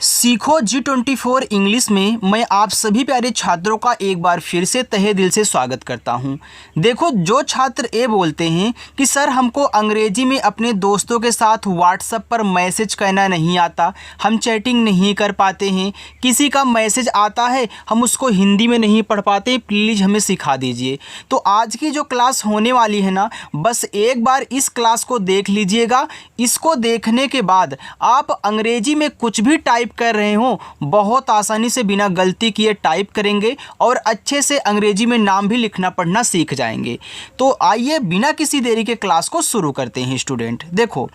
सीखो G24 English में मैं आप सभी प्यारे छात्रों का एक बार फिर से तहे दिल से स्वागत करता हूं। देखो, जो छात्र ये बोलते हैं कि सर हमको अंग्रेजी में अपने दोस्तों के साथ व्हाट्सएप पर मैसेज करना नहीं आता, हम चैटिंग नहीं कर पाते हैं, किसी का मैसेज आता है हम उसको हिंदी में नहीं पढ़ पाते, प्लीज़ हमें सिखा दीजिए। तो आज की जो क्लास होने वाली है ना, बस एक बार इस क्लास को देख लीजिएगा। इसको देखने के बाद आप अंग्रेजी में कुछ भी टाइप कर रहे हो बहुत आसानी से बिना गलती किए टाइप करेंगे और अच्छे से अंग्रेजी में नाम भी लिखना पढ़ना सीख जाएंगे। तो आइए बिना किसी देरी के क्लास को शुरू करते हैं स्टूडेंट। देखो,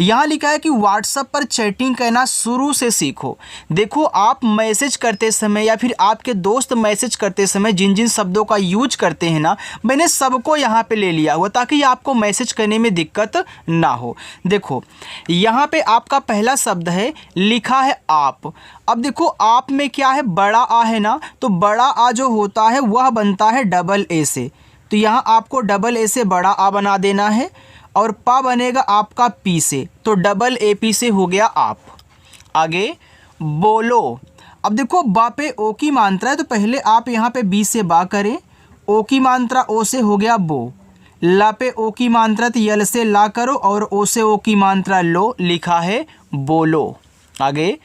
यहाँ लिखा है कि व्हाट्सएप पर चैटिंग करना शुरू से सीखो। देखो, आप मैसेज करते समय या फिर आपके दोस्त मैसेज करते समय जिन जिन शब्दों का यूज करते हैं ना, मैंने सबको यहाँ पे ले लिया हुआ ताकि आपको मैसेज करने में दिक्कत ना हो। देखो, यहाँ पे आपका पहला शब्द है, लिखा है आप। अब देखो, आप में क्या है, बड़ा आ है ना, तो बड़ा आ जो होता है वह बनता है डबल ए से। तो यहाँ आपको डबल ए से बड़ा आ बना देना है और पा बनेगा आपका पी से, तो डबल ए पी से हो गया आप। आगे बोलो। अब देखो, बा पे ओ की मात्रा है तो पहले आप यहाँ पे बी से बा करें, ओ की मात्रा ओ से हो गया बो। ला पे ओ की मात्रा तो यल से ला करो और ओ से ओ की मात्रा लो, लिखा है बोलो। आगे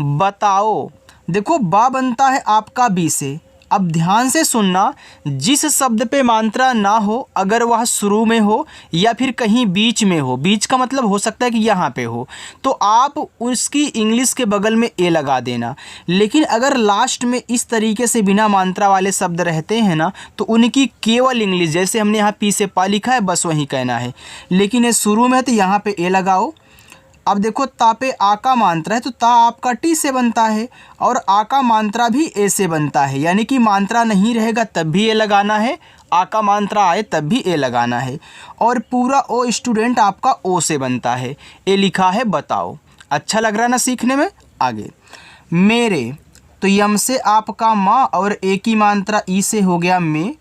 बताओ। देखो, बा बनता है आपका बी से। अब ध्यान से सुनना, जिस शब्द पे मात्रा ना हो, अगर वह शुरू में हो या फिर कहीं बीच में हो, बीच का मतलब हो सकता है कि यहाँ पे हो, तो आप उसकी इंग्लिश के बगल में ए लगा देना। लेकिन अगर लास्ट में इस तरीके से बिना मात्रा वाले शब्द रहते हैं ना, तो उनकी केवल इंग्लिश, जैसे हमने यहाँ पी से पा लिखा है बस वही कहना है। लेकिन ये शुरू में है तो यहाँ पे ए लगाओ। अब देखो, ता पे आ का मात्रा है तो ता आपका टी से बनता है और आ का मात्रा भी ए से बनता है, यानी कि मात्रा नहीं रहेगा तब भी ए लगाना है, आ का मात्रा आए तब भी ए लगाना है। और पूरा ओ स्टूडेंट आपका ओ से बनता है। ए लिखा है बताओ। अच्छा लग रहा है ना सीखने में। आगे मेरे, तो यम से आपका माँ और ए की मात्रा ई से हो गया में।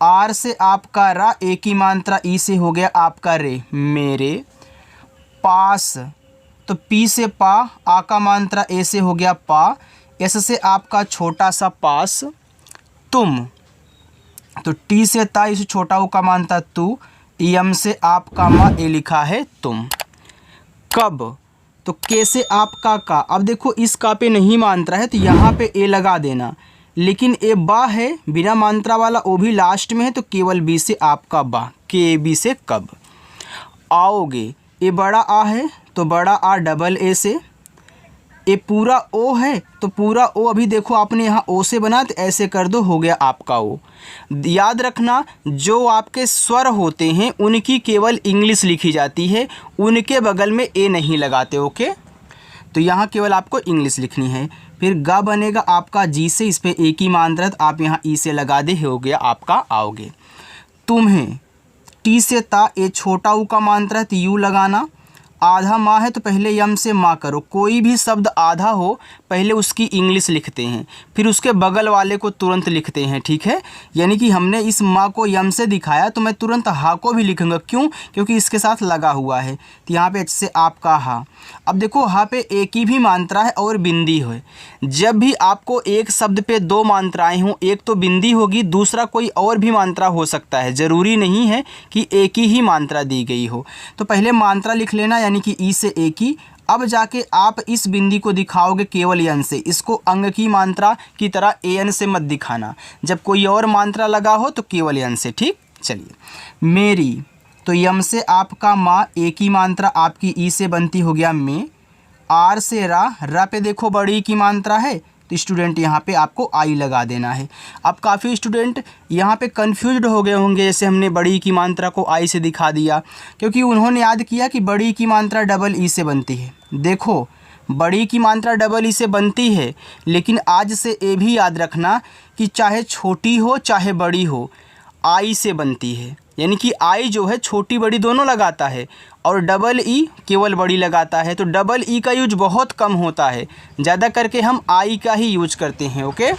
आर से आपका रा, ए की मात्रा ई से हो गया आपका रे, मेरे। पास, तो पी से पा, आ का मात्रा ए से हो गया पा, एस से आपका छोटा सा पास। तुम, तो टी से ता, इस छोटा ओ का मात्रा तू, यम से आपका मा, ए लिखा है तुम। कब, तो के से आपका का। अब देखो, इस का पे नहीं मात्रा है तो यहाँ पे ए लगा देना, लेकिन ए बा है बिना मात्रा वाला, वो भी लास्ट में है तो केवल बी से आपका बा, के बी से कब। आओगे, ए बड़ा आ है तो बड़ा आ डबल ए से। ए पूरा ओ है तो पूरा ओ, अभी देखो आपने यहाँ ओ से बना तो ऐसे कर दो, हो गया आपका ओ। याद रखना, जो आपके स्वर होते हैं उनकी केवल इंग्लिश लिखी जाती है, उनके बगल में ए नहीं लगाते। ओके, तो यहाँ केवल आपको इंग्लिश लिखनी है। फिर गा बनेगा आपका जी से, इस पर ए की मात्रा तो आप यहाँ ई से लगा दे, हो गया आपका आओगे। तुम्हें, टी से ता, ए छोटा ऊ का मात्रा तो यू लगाना। आधा माँ है तो पहले यम से माँ करो। कोई भी शब्द आधा हो पहले उसकी इंग्लिश लिखते हैं, फिर उसके बगल वाले को तुरंत लिखते हैं, ठीक है। यानी कि हमने इस माँ को यम से दिखाया तो मैं तुरंत हा को भी लिखूंगा, क्यों, क्योंकि इसके साथ लगा हुआ है। तो यहाँ पे एच से आपका हा। अब देखो, हा पे ए की भी मात्रा है और बिंदी है। जब भी आपको एक शब्द पे दो मात्राएं हों, एक तो बिंदी होगी, दूसरा कोई और भी मात्रा हो सकता है, ज़रूरी नहीं है कि एक ही मात्रा दी गई हो। तो पहले मात्रा लिख लेना, यानी कि ई से ए की। अब जाके आप इस बिंदी को दिखाओगे केवल यन से, इसको अंग की मात्रा की तरह ए एन से मत दिखाना। जब कोई और मात्रा लगा हो तो केवल यन से, ठीक। चलिए, मेरी, तो यम से आपका माँ, ए की मात्रा आपकी ई से बनती, हो गया में। आर से रा, रा पे देखो बड़ी की मात्रा है तो स्टूडेंट यहाँ पे आपको आई लगा देना है। अब काफ़ी स्टूडेंट यहाँ पे कंफ्यूज्ड हो गए होंगे, जैसे हमने बड़ी की मात्रा को आई से दिखा दिया, क्योंकि उन्होंने याद किया कि बड़ी की मात्रा डबल ई से बनती है। देखो, बड़ी की मात्रा डबल ई से बनती है, लेकिन आज से ये भी याद रखना कि चाहे छोटी हो चाहे बड़ी हो, आई से बनती है। यानी कि आई जो है छोटी बड़ी दोनों लगाता है और डबल ई केवल बड़ी लगाता है। तो डबल ई का यूज बहुत कम होता है, ज़्यादा करके हम आई का ही यूज करते हैं। ओके,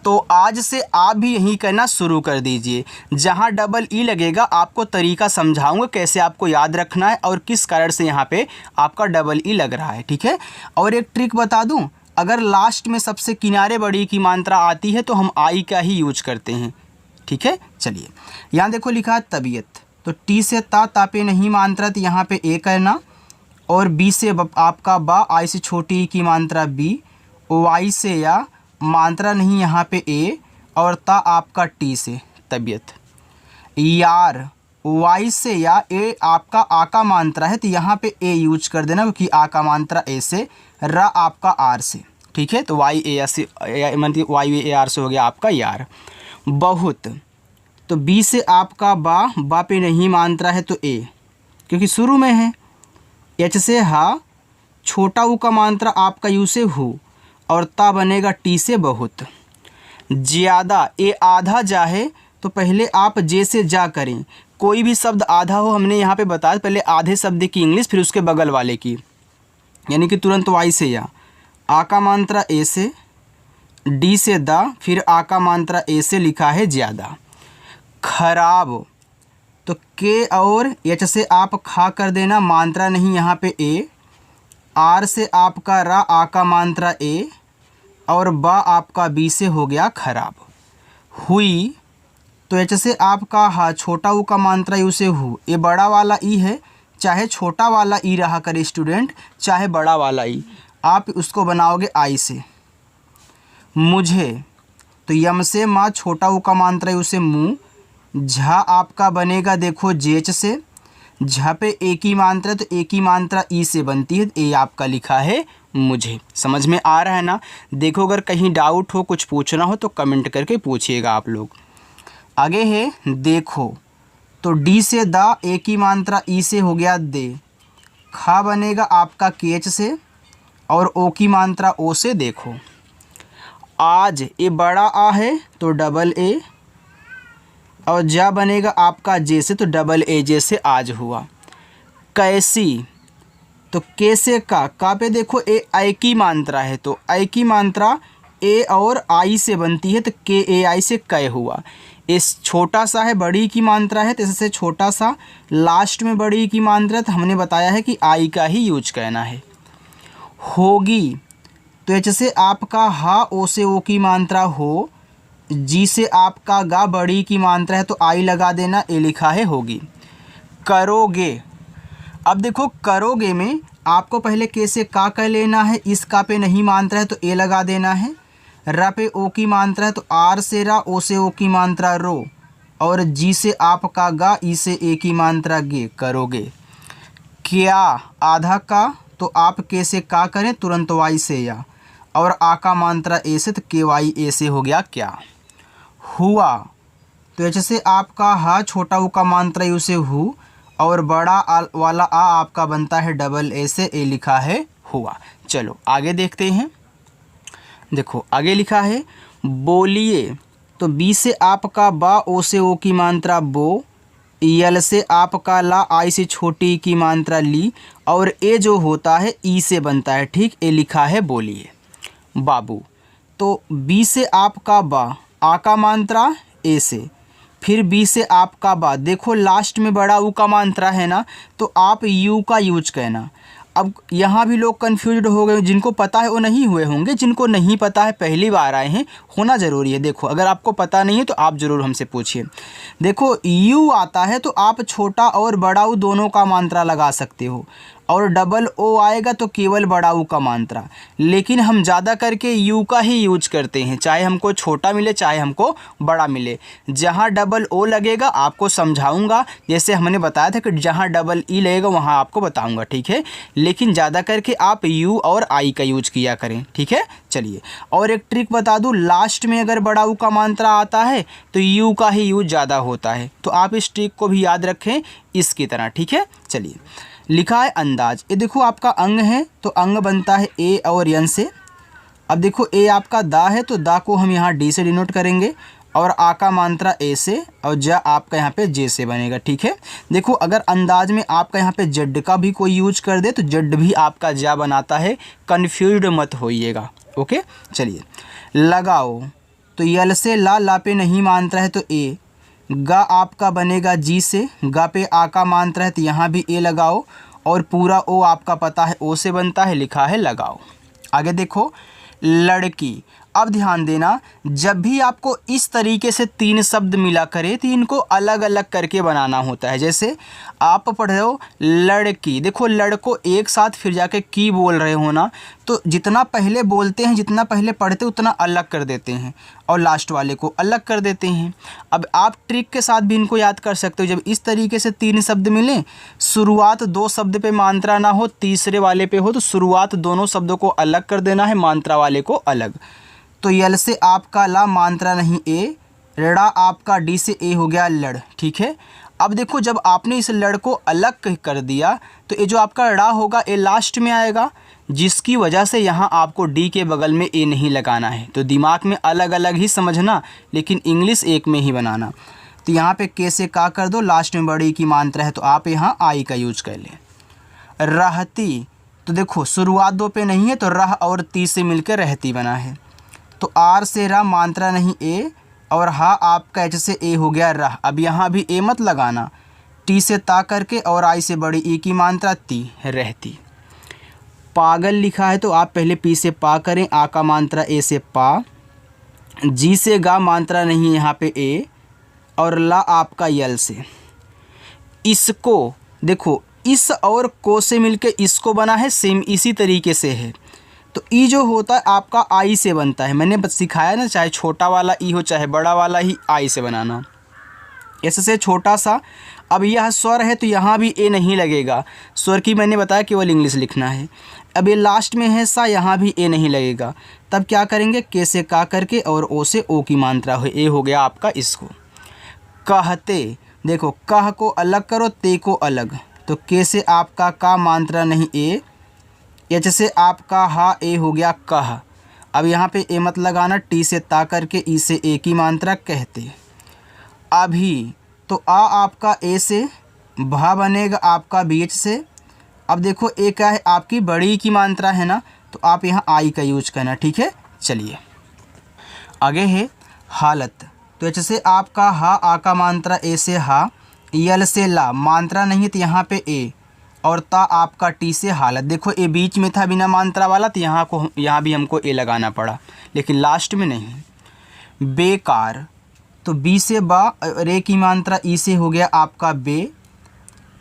तो आज से आप भी यही करना शुरू कर दीजिए। जहाँ डबल ई लगेगा आपको तरीका समझाऊंगा कैसे आपको याद रखना है और किस कारण से यहाँ पे आपका डबल ई लग रहा है, ठीक है। और एक ट्रिक बता दूं, अगर लास्ट में सबसे किनारे बड़ी की मात्रा आती है तो हम आई का ही यूज करते हैं, ठीक है। चलिए यहाँ देखो लिखा है तबीयत, तो टी से ता पे नहीं मात्रा तो यहाँ पे ए करना, और बी से आपका बा, आई से छोटी ई की मात्रा बी, वाई से या मात्रा नहीं यहाँ पे ए, और ता आपका टी से तबीयत। यार वाई से या ए आपका आ का मात्रा है तो यहाँ पे ए यूज कर देना क्योंकि आ का मात्रा ए से, रा आपका आर से, ठीक है। तो वाई ए से मतलब वाई ए आर से हो गया आपका यार। बहुत, तो बी से आपका बा पे नहीं मात्रा है तो ए क्योंकि शुरू में है। एच से हा, छोटा ऊ का मात्रा आपका यू से हु, और ता बनेगा टी से बहुत। ज़्यादा, ए आधा जा है तो पहले आप जे से जा करें। कोई भी शब्द आधा हो, हमने यहाँ पे बताया पहले आधे शब्द की इंग्लिश फिर उसके बगल वाले की, यानी कि तुरंत वाई से या, आ का मात्रा ए से, डी से दा, फिर आ का मात्रा ए से लिखा है ज़्यादा। खराब, तो के और एच से आप खा कर देना, मात्रा नहीं यहाँ पे ए, आर से आपका रा, आ का मात्रा ए, और बा आपका बी से हो गया खराब। हुई, तो एच से आपका हा, छोटा ऊ का मात्रा यू से हु, ये बड़ा वाला ई है, चाहे छोटा वाला ई रहा करे स्टूडेंट, चाहे बड़ा वाला ई, आप उसको बनाओगे आई से। मुझे, तो यम से माँ, छोटा ऊ का मात्रा यू से मुँह, झा आपका बनेगा देखो जेच से, झा पे ए की मात्रा तो ए की मात्रा ई से बनती है, ए आपका लिखा है मुझे। समझ में आ रहा है ना। देखो अगर कहीं डाउट हो, कुछ पूछना हो तो कमेंट करके पूछिएगा आप लोग। आगे है देखो, तो डी से दा, ए की मात्रा ई से हो गया दे, खा बनेगा आपका केच से, और ओ की मात्रा ओ से देखो। आज, ए बड़ा आ है तो डबल ए, और जा बनेगा आपका जे से तो डबल ए जे से आज हुआ। कैसी, तो के से का पे देखो ए आई की मात्रा है तो आई की मात्रा ए और आई से बनती है तो के ए आई से कै हुआ। इस छोटा सा है, बड़ी की मात्रा है तो इससे छोटा सा, लास्ट में बड़ी की मात्रा तो हमने बताया है कि आई का ही यूज करना है। होगी, तो एच से आपका हा, ओ से ओ की मात्रा हो, जी से आपका गा, बड़ी की मात्रा है तो आई लगा देना, ए लिखा है होगी। करोगे, अब देखो करोगे में आपको पहले के से का कर लेना है, इस का पे नहीं मात्रा है तो ए लगा देना है, रा पे ओ की मात्रा है तो आर से रा, ओ से ओ की मात्रा रो, और जी से आपका गा, ई से ए की मात्रा गे, करोगे। क्या, आधा का, तो आप के से का करें तुरंत वाई से या, और आ का मात्रा ए से तो के वाई ए से हो गया क्या। हुआ, तो एच से आपका हा, छोटा ऊ का मात्रा यू से हु, और बड़ा वाला आ आपका बनता है डबल ए से, ए लिखा है हुआ। चलो आगे देखते हैं। देखो आगे लिखा है बोलिए, तो बी से आपका बा, ओ से ओ की मात्रा बो, यल से आपका ला, आई से छोटी की मात्रा ली, और ए जो होता है ई से बनता है, ठीक, ए लिखा है बोलिए। बाबू, तो बी से आपका बा, आ का मात्रा ए से, फिर बी से आपका बा, देखो लास्ट में बड़ा ऊ का मात्रा है ना तो आप यू का यूज करना। अब यहाँ भी लोग कन्फ्यूज्ड हो गए, जिनको पता है वो नहीं हुए होंगे, जिनको नहीं पता है पहली बार आए हैं, होना ज़रूरी है। देखो अगर आपको पता नहीं है तो आप ज़रूर हमसे पूछिए। देखो यू आता है तो आप छोटा और बड़ा ऊ दोनों का मात्रा लगा सकते हो, और डबल ओ आएगा तो केवल बड़ा ऊ का मात्रा, लेकिन हम ज़्यादा करके यू का ही यूज करते हैं, चाहे हमको छोटा मिले चाहे हमको बड़ा मिले। जहाँ डबल ओ लगेगा आपको समझाऊंगा, जैसे हमने बताया था कि जहाँ डबल ई लगेगा वहाँ आपको बताऊंगा, ठीक है। लेकिन ज़्यादा करके आप यू और आई का यूज किया करें, ठीक है। चलिए और एक ट्रिक बता दूँ, लास्ट में अगर बड़ा ऊ का मात्रा आता है तो यू का ही यूज ज़्यादा होता है, तो आप इस ट्रिक को भी याद रखें इसकी तरह, ठीक है। चलिए लिखा है अंदाज, ये देखो आपका अंग है तो अंग बनता है ए और यन से। अब देखो ए आपका दा है तो दा को हम यहाँ डी से डिनोट करेंगे, और आ का मात्रा ए से, और जा आपका यहाँ पे जे से बनेगा, ठीक है। देखो अगर अंदाज में आपका यहाँ पे जेड का भी कोई यूज कर दे तो जेड भी आपका जा बनाता है, कन्फ्यूज्ड मत होइएगा, ओके। चलिए लगाओ, तो यल से ला, ला पे नहीं मात्रा है तो ए। गा आपका बनेगा जी से, गा पे आ का मात्रा है तो यहाँ भी ए लगाओ, और पूरा ओ आपका पता है ओ से बनता है, लिखा है लगाओ। आगे देखो लड़की। अब ध्यान देना, जब भी आपको इस तरीके से 3 शब्द मिला करे तो इनको अलग अलग करके बनाना होता है। जैसे आप पढ़ रहे हो लड़की, देखो लड़को एक साथ फिर जाके की बोल रहे हो ना, तो जितना पहले बोलते हैं, जितना पहले पढ़ते उतना अलग कर देते हैं और लास्ट वाले को अलग कर देते हैं। अब आप ट्रिक के साथ भी इनको याद कर सकते हो। जब इस तरीके से 3 शब्द मिलें, शुरुआत 2 शब्द पे मात्रा ना हो, तीसरे वाले पे हो, तो शुरुआत दोनों शब्दों को अलग कर देना है, मात्रा वाले को अलग। तो यल से आपका ला मात्रा नहीं ए, ड़ा आपका डी से ए हो गया लड़, ठीक है। अब देखो जब आपने इस लड़ को अलग कर दिया तो ये जो आपका ड़ा होगा ये लास्ट में आएगा, जिसकी वजह से यहाँ आपको डी के बगल में ए नहीं लगाना है। तो दिमाग में अलग अलग ही समझना, लेकिन इंग्लिश एक में ही बनाना। तो यहाँ पे के से का कर दो, लास्ट में बड़ी की मात्रा है तो आप यहाँ आई का यूज कर लें। रहती, तो देखो शुरुआत 2 पे नहीं है तो रह और ती से मिलकर रहती बना है। तो आर से रा मात्रा नहीं ए, और हा आपका एच से ए हो गया रह। अब यहाँ भी ए मत लगाना, टी से ता करके और आई से बड़ी ई की मात्रा ती, रहती। पागल लिखा है तो आप पहले पी से पा करें, आ का मात्रा ए से पा, जी से गा मात्रा नहीं है यहाँ पे ए, और ला आपका यल से। इसको देखो इस और को से मिलके इसको बना है, सेम इसी तरीके से है। तो ई जो होता है आपका आई से बनता है, मैंने बस सिखाया ना, चाहे छोटा वाला ई हो चाहे बड़ा वाला ही आई से बनाना। ऐसे छोटा सा। अब यह स्वर है तो यहाँ भी ए नहीं लगेगा, स्वर की मैंने बताया केवल इंग्लिश लिखना है। अब ये लास्ट में है सा, यहाँ भी ए नहीं लगेगा। तब क्या करेंगे, के से का करके और ओ से ओ की मात्रा हो, ए हो गया आपका इसको। कहते, देखो कह को अलग करो, ते को अलग, तो के से आपका का मात्रा नहीं ए, एच से आपका हा ए हो गया कह। अब यहाँ पे ए मत लगाना, टी से ता करके ई से ए की मात्रा कहते। अभी, तो आ आपका ए से, भा बनेगा आपका बीच से। अब देखो ए क्या है, आपकी बड़ी की मात्रा है ना, तो आप यहाँ आई का यूज करना, ठीक है। चलिए आगे है हालत। तो एच से आपका हा, आ का मात्रा ए से हा, यल से ला मात्रा नहीं है तो यहाँ पे ए, और ता आपका टी से हालत। देखो ए बीच में था बिना मात्रा वाला, तो यहाँ भी हमको ए लगाना पड़ा, लेकिन लास्ट में नहीं। बेकार, तो बी से बा, रे की मात्रा ई से हो गया आपका बे,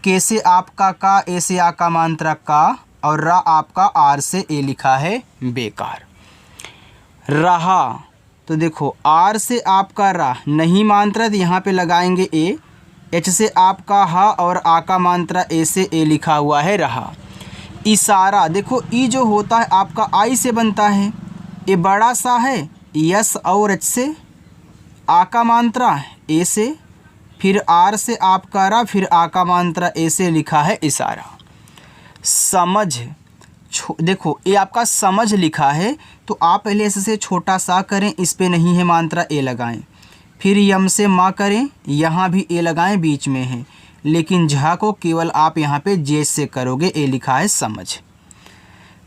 के से आपका का, ए से आ का मात्रा का, और रा आपका आर से ए लिखा है बेकार। रहा, तो देखो आर से आपका रा नहीं मात्रा तो यहाँ पे लगाएंगे ए, एच से आपका हा और आ का मात्रा ए से ए लिखा हुआ है रहा। इशारा, देखो ई जो होता है आपका आई से बनता है, ये बड़ा सा है, यस और एच से, आ का मात्रा ए से, फिर आर से आपका रा, फिर आ का मात्रा ए से लिखा है इशारा। समझ, देखो ये आपका समझ लिखा है तो आप पहले ऐसे छोटा सा करें, इस पे नहीं है मात्रा ए लगाएं, फिर यम से माँ करें, यहाँ भी ए लगाएं, बीच में है, लेकिन झा को केवल आप यहाँ पे जे से करोगे, ए लिखा है समझ।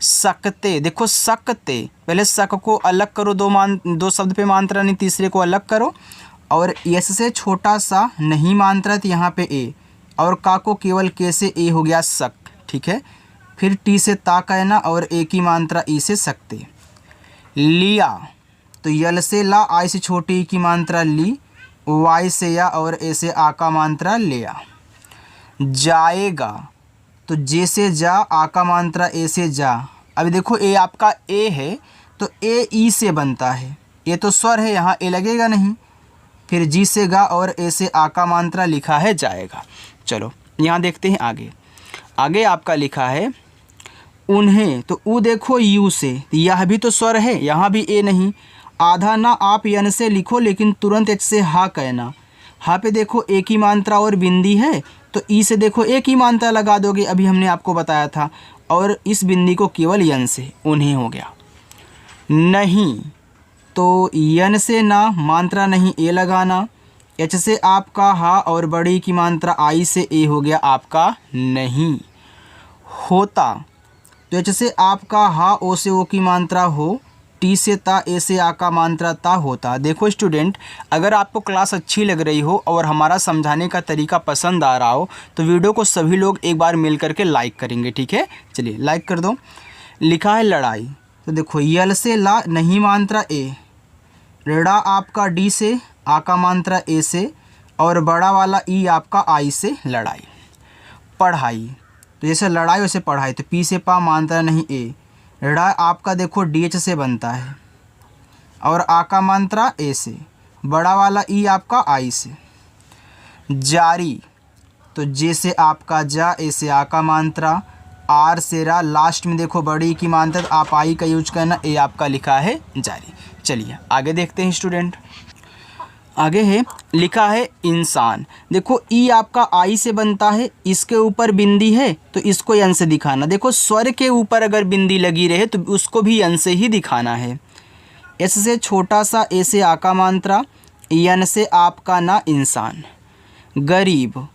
सकते, देखो सकते, पहले सक को अलग करो, दो शब्द पे मात्रा नहीं, तीसरे को अलग करो, और यस से छोटा सा नहीं मात्रा तो यहाँ पे ए, और का को केवल के से ए हो गया सक, ठीक है। फिर टी से ता कहना और ए की मात्रा ई से सकते। लिया, तो यल से ला, आई से छोटी की मात्रा ली, वाई से या और ए से आ का मात्रा लिया। जाएगा, तो जे से जा, आ का मात्रा ए से जा। अभी देखो ए आपका ए है तो ए ई से बनता है, ये तो स्वर है, यहाँ ए लगेगा नहीं। फिर जी से गा और ए से आ का मात्रा लिखा है जाएगा। चलो यहाँ देखते हैं आगे। आगे आपका लिखा है उन्हें, तो ऊ देखो यू से, यह भी तो स्वर है, यहाँ भी ए नहीं। आधा ना आप यन से लिखो, लेकिन तुरंत एच से हा कहना। हा पे देखो ए की मात्रा और बिंदी है, तो ई से देखो ए की मात्रा लगा दोगे, अभी हमने आपको बताया था, और इस बिंदी को केवल यन से, उन्हें हो गया। नहीं, तो यन से ना मात्रा नहीं ए लगाना, एच से आपका हा और बड़ी की मात्रा आई से ए हो गया आपका नहीं। होता, तो एच से आपका हा, ओ से ओ की मात्रा हो, टी से ता, ए से आ का मात्रा ता होता। देखो स्टूडेंट, अगर आपको क्लास अच्छी लग रही हो और हमारा समझाने का तरीका पसंद आ रहा हो तो वीडियो को सभी लोग एक बार मिल करके लाइक करेंगे, ठीक है। चलिए लाइक कर दो। लिखा है लड़ाई, तो देखो यल से ला नहीं मात्रा ए, रेड़ा आपका डी से, आ का मात्रा ए से, और बड़ा वाला ई आपका आई से लड़ाई। पढ़ाई, तो जैसे लड़ाई वैसे पढ़ाई, तो पी से पा मात्रा नहीं ए, रेड़ा आपका देखो डी एच से बनता है और आ का मात्रा ए से, बड़ा वाला ई आपका आई से। जारी, तो जे से आपका जा, ए से आ का मात्रा, आर से रा, लास्ट में देखो बड़ी की मात्रा, तो आप आई का यूज करना, ए आपका लिखा है जारी। चलिए आगे देखते हैं स्टूडेंट। आगे है, लिखा है इंसान। देखो ई आपका आई से बनता है, इसके ऊपर बिंदी है तो इसको यन से दिखाना। देखो स्वर के ऊपर अगर बिंदी लगी रहे तो उसको भी यन से ही दिखाना है। एस से छोटा सा, ए से आ का मात्रा, यन से आपका ना इंसान। गरीब,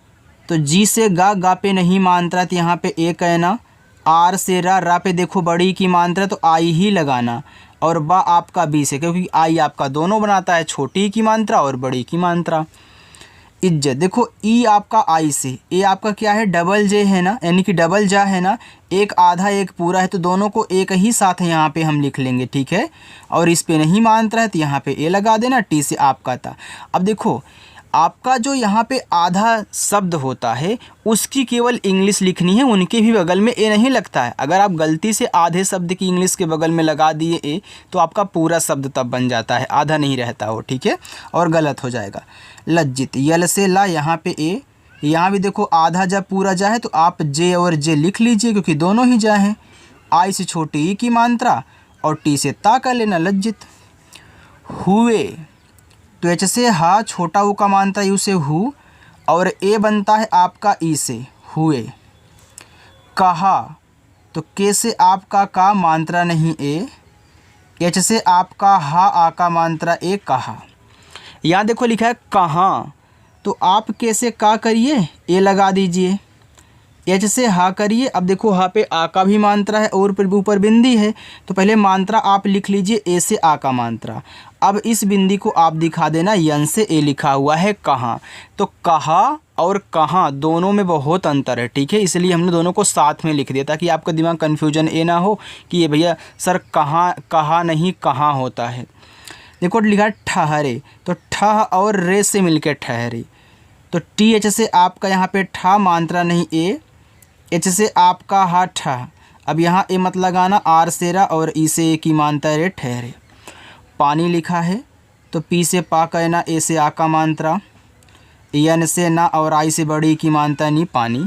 तो जी से गा पे नहीं मात्रा, तो यहाँ पे ए कहना। आर से रा पे देखो बड़ी की मात्रा, तो आई ही लगाना। और बा आपका बी से, क्योंकि आई आपका दोनों बनाता है, छोटी की मात्रा और बड़ी की मात्रा। इज्जत, देखो ई आपका आई से, ए आपका क्या है डबल जे है ना, यानी कि डबल जा है ना, एक आधा एक पूरा है, तो दोनों को एक ही साथ यहाँ पे हम लिख लेंगे, ठीक है। और इस पे नहीं मात्रा है तो यहाँ पे ए लगा देना, टी से आपका था। अब देखो आपका जो यहाँ पे आधा शब्द होता है उसकी केवल इंग्लिश लिखनी है, उनके भी बगल में ए नहीं लगता है। अगर आप गलती से आधे शब्द की इंग्लिश के बगल में लगा दिए ए तो आपका पूरा शब्द तब बन जाता है, आधा नहीं रहता हो, ठीक है, और गलत हो जाएगा। लज्जित, यल से ला, यहाँ पे ए, यहाँ भी देखो आधा जब पूरा जा है तो आप जे और जे लिख लीजिए क्योंकि दोनों ही जा हैं। आई से छोटी ई की मात्रा और टी से ता कर लेना लज्जित। हुए, तो एच से हा, छोटा ऊ का मात्रा यू से हु, और ए बनता है आपका ई से हुए। कहा, तो के से आपका का मात्रा नहीं ए, एच से आपका हा, आ का मात्रा ए कहा। यहाँ देखो लिखा है कहाँ, तो आप के से का करिए, ए लगा दीजिए। एच से हा करिए, अब देखो हा पे आ का भी मात्रा है और ऊपर बिंदी है, तो पहले मात्रा आप लिख लीजिए ए से आ का मात्रा। अब इस बिंदी को आप दिखा देना यन से ए लिखा हुआ है कहाँ, तो कहा और कहाँ दोनों में बहुत अंतर है, ठीक है, इसलिए हमने दोनों को साथ में लिख दिया ताकि आपका दिमाग कन्फ्यूजन ए ना हो कि ये भैया सर कहाँ कहा नहीं कहाँ होता है। देखो लिखा है ठहरे, तो ठह और रे से मिलकर ठहरे, तो टी एच से आपका यहाँ पे ठा मात्रा नहीं ए, एच से आपका हा ठा। अब यहाँ ए मत लगाना, आर से रा और ई से ए की मात्रा रे ठहरे। पानी लिखा है, तो पी से पा कहना, ए से आ का मात्रा, यन से ना और आई से बड़ी की मात्रा नी पानी।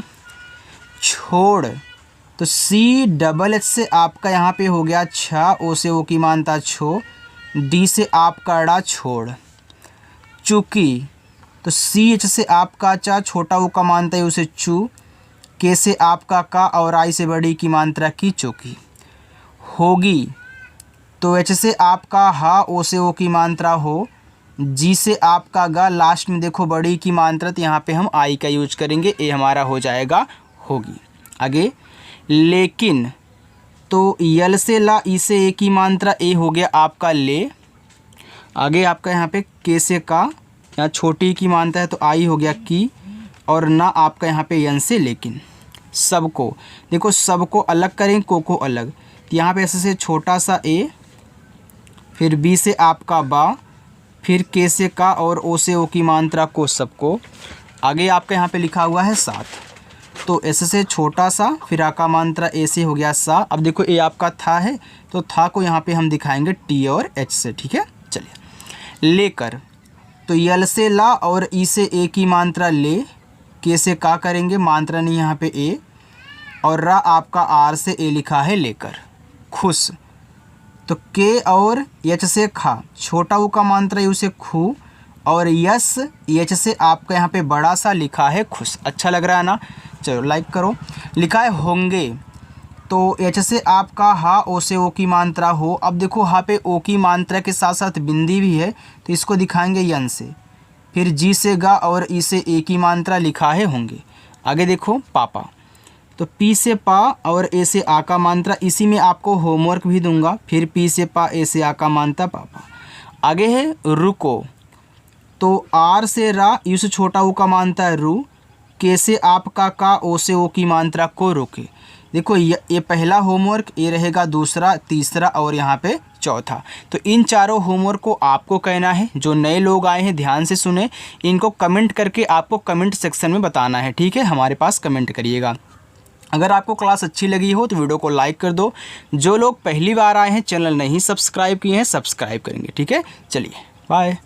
छोड़, तो सी डबल एच से आपका यहाँ पे हो गया छा, ओ से ओ की मात्रा छो, डी से आपका ड़ा छोड़। चुकी, तो सी एच से आपका चा, छोटा ओ का मात्रा है उसे चू, के से आपका का और आई से बड़ी की मात्रा की चौकी। होगी, तो एच से आपका हा, ओ से ओ की मात्रा हो, जी से आपका गा, लास्ट में देखो बड़ी की मात्रा, तो यहाँ पे हम आई का यूज करेंगे, ए हमारा हो जाएगा होगी। आगे लेकिन, तो यल से ला, ई से ए की मात्रा, ए हो गया आपका ले। आगे आपका यहाँ पे के से का, यहाँ छोटी की मात्रा है तो आई हो गया की, और ना आपका यहाँ पे यन से लेकिन। सबको, देखो सबको अलग करें, को अलग, तो यहाँ पे ऐसे से छोटा सा ए, फिर बी से आपका बा, फिर के से का और ओ से ओ की मात्रा को सबको। आगे आपका यहाँ पे लिखा हुआ है साथ, तो ऐसे से छोटा सा, फिर आ का मात्रा ए से हो गया सा। अब देखो ए आपका था है तो था को यहाँ पे हम दिखाएंगे टी और एच से, ठीक है। चलिए लेकर, तो यल से ला और ई से ए की मात्रा ले, के से का करेंगे, मात्रा नहीं यहाँ पे ए, और रा आपका आर से ए लिखा है लेकर। खुश, तो के और एच से खा, छोटा ऊ का मात्रा यू से खू, और यस एच से आपका यहाँ पे बड़ा सा लिखा है खुश। अच्छा लग रहा है ना, चलो लाइक करो। लिखा है होंगे, तो एच से आपका हा, ओ से ओ की मात्रा हो। अब देखो हा पे ओ की मात्रा के साथ साथ बिंदी भी है तो इसको दिखाएंगे यन से, फिर जी से गा और ई से ए की मात्रा लिखा है होंगे। आगे देखो पापा, तो पी से पा और ए से आ का मात्रा, इसी में आपको होमवर्क भी दूंगा। फिर पी से पा, ए से आ का मात्रा पापा। आगे है रुको, तो आर से रा, यू से छोटा ऊ का मात्रा है रू, के से आपका का, ओ से ओ की मात्रा को रोके। देखो ये पहला होमवर्क, ये रहेगा दूसरा, तीसरा और यहाँ पे चौथा। तो इन चारों होमवर्क को आपको कहना है। जो नए लोग आए हैं ध्यान से सुने, इनको कमेंट करके आपको कमेंट सेक्शन में बताना है, ठीक है, हमारे पास कमेंट करिएगा। अगर आपको क्लास अच्छी लगी हो तो वीडियो को लाइक कर दो। जो लोग पहली बार आए हैं, चैनल नहीं सब्सक्राइब किए हैं, सब्सक्राइब करेंगे, ठीक है। चलिए बाय।